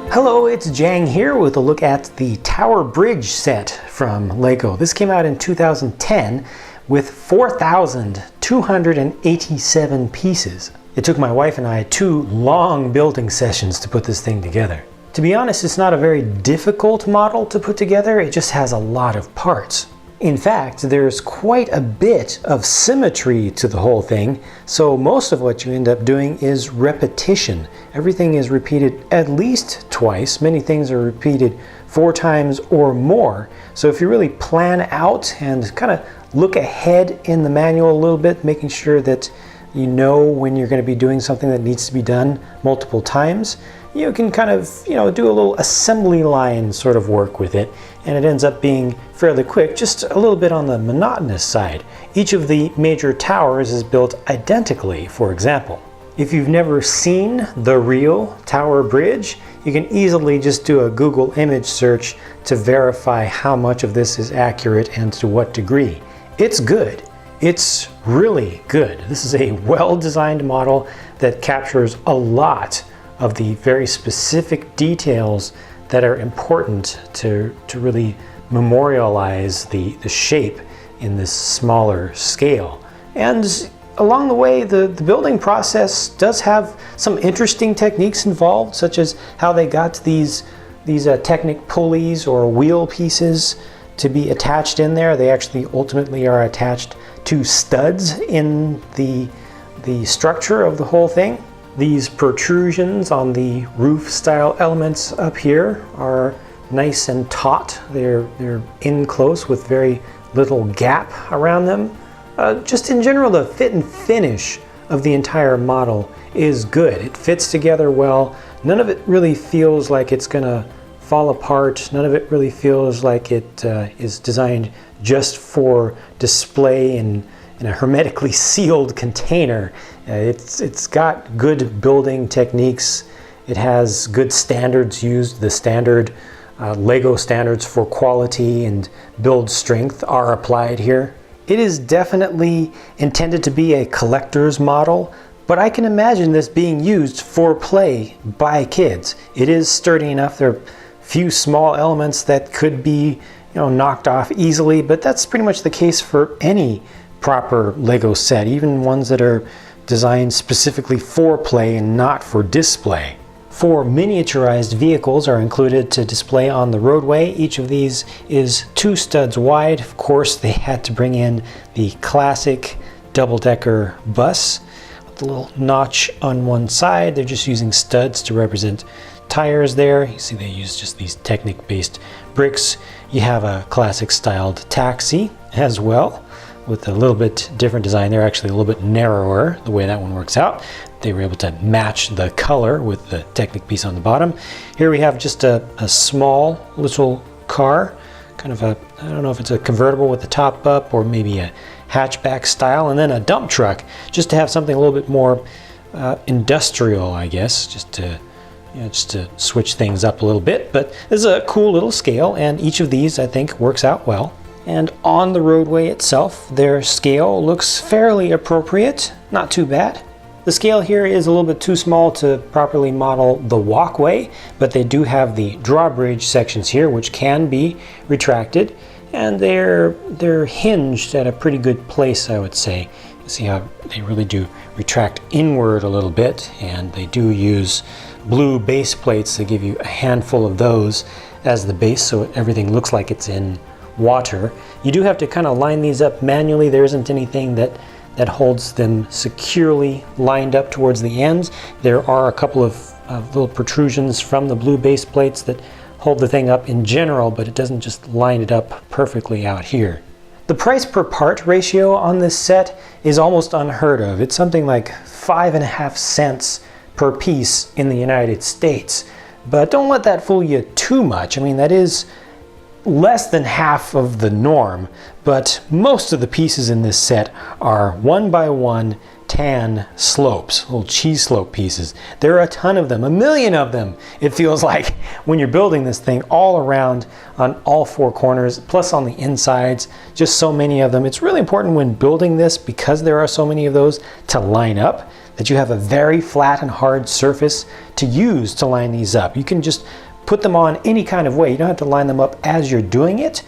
Hello, it's Jang here with a look at the Tower Bridge set from Lego. This came out in 2010 with 4,287 pieces. It took my wife and I 2 long building sessions to put this thing together. To be honest, it's not a very difficult model to put together, it just has a lot of parts. In fact, there's quite a bit of symmetry to the whole thing, so most of what you end up doing is repetition. Everything is repeated at least twice. Many things are repeated 4 times or more. So if you really plan out and kind of look ahead in the manual a little bit, making sure that you know when you're going to be doing something that needs to be done multiple times, you can kind of, do a little assembly line sort of work with it, and it ends up being fairly quick, just a little bit on the monotonous side. Each of the major towers is built identically, for example. If you've never seen the real Tower Bridge, you can easily just do a Google image search to verify how much of this is accurate and to what degree. It's good. It's really good. This is a well-designed model that captures a lot of the very specific details that are important to really memorialize the shape in this smaller scale. And along the way, the building process does have some interesting techniques involved, such as how they got these Technic pulleys or wheel pieces to be attached in there. They actually ultimately are attached to studs in the structure of the whole thing. These protrusions on the roof style elements up here are nice and taut. They're in close with very little gap around them. Just in general, the fit and finish of the entire model is good. It fits together well. None of it really feels like it's gonna fall apart. None of it really feels like it is designed just for display in a hermetically sealed container. It's got good building techniques. It has good standards used. The standard Lego standards for quality and build strength are applied here. It is definitely intended to be a collector's model, but I can imagine this being used for play by kids. It is sturdy enough. There are few small elements that could be knocked off easily, but that's pretty much the case for any proper Lego set, even ones that are designed specifically for play and not for display. 4 miniaturized vehicles are included to display on the roadway. Each of these is 2 studs wide. Of course, they had to bring in the classic double-decker bus with the little notch on one side. They're just using studs to represent tires there. You see they use just these Technic-based bricks. You have a classic styled taxi as well, with a little bit different design. They're actually a little bit narrower, the way that one works out. They were able to match the color with the Technic piece on the bottom. Here we have just a small little car, kind of I don't know if it's a convertible with the top up or maybe a hatchback style, and then a dump truck, just to have something a little bit more industrial, I guess, just to switch things up a little bit. But this is a cool little scale, and each of these, I think, works out well. And on the roadway itself, their scale looks fairly appropriate, not too bad. The scale here is a little bit too small to properly model the walkway, but they do have the drawbridge sections here, which can be retracted, and they're hinged at a pretty good place, I would say. You see how they really do retract inward a little bit, and they do use blue base plates. They give you a handful of those as the base, so everything looks like it's in water. You do have to kind of line these up manually. There isn't anything that holds them securely lined up towards the ends. There are a couple of little protrusions from the blue base plates that hold the thing up in general, but it doesn't just line it up perfectly out here. The price per part ratio on this set is almost unheard of. It's something like 5.5 cents per piece in the United States. But don't let that fool you too much. I mean, that is less than half of the norm, but most of the pieces in this set are 1x1 tan slopes, little cheese slope pieces. There are a ton of them, a million of them, it feels like, when you're building this thing all around on all four corners, plus on the insides, just so many of them. It's really important when building this, because there are so many of those, to line up. that you have a very flat and hard surface to use to line these up. You can just put them on any kind of way. You don't have to line them up as you're doing it.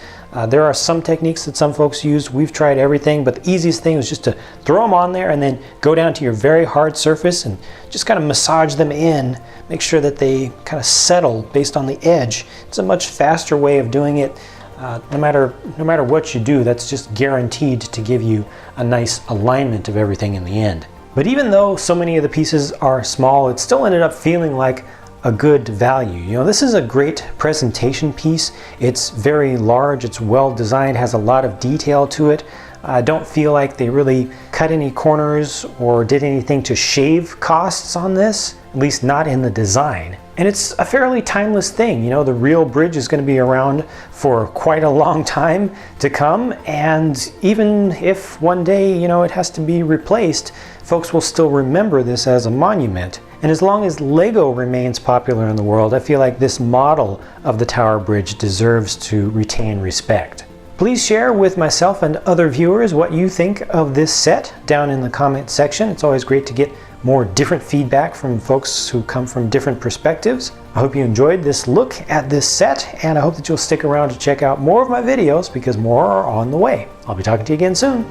There are some techniques that some folks use. We've tried everything, but the easiest thing is just to throw them on there and then go down to your very hard surface and just kind of massage them in. Make sure that they kind of settle based on the edge. It's a much faster way of doing it. No matter what you do, that's just guaranteed to give you a nice alignment of everything in the end. But even though so many of the pieces are small, it still ended up feeling like a good value. You know, this is a great presentation piece. It's very large, it's well designed, has a lot of detail to it. I don't feel like they really cut any corners or did anything to shave costs on this, at least not in the design. And it's a fairly timeless thing. You know, the real bridge is going to be around for quite a long time to come, and even if one day, you know, it has to be replaced, folks will still remember this as a monument. And as long as Lego remains popular in the world, I feel like this model of the Tower Bridge deserves to retain respect. Please share with myself and other viewers what you think of this set down in the comment section. It's always great to get more different feedback from folks who come from different perspectives. I hope you enjoyed this look at this set, and I hope that you'll stick around to check out more of my videos because more are on the way. I'll be talking to you again soon.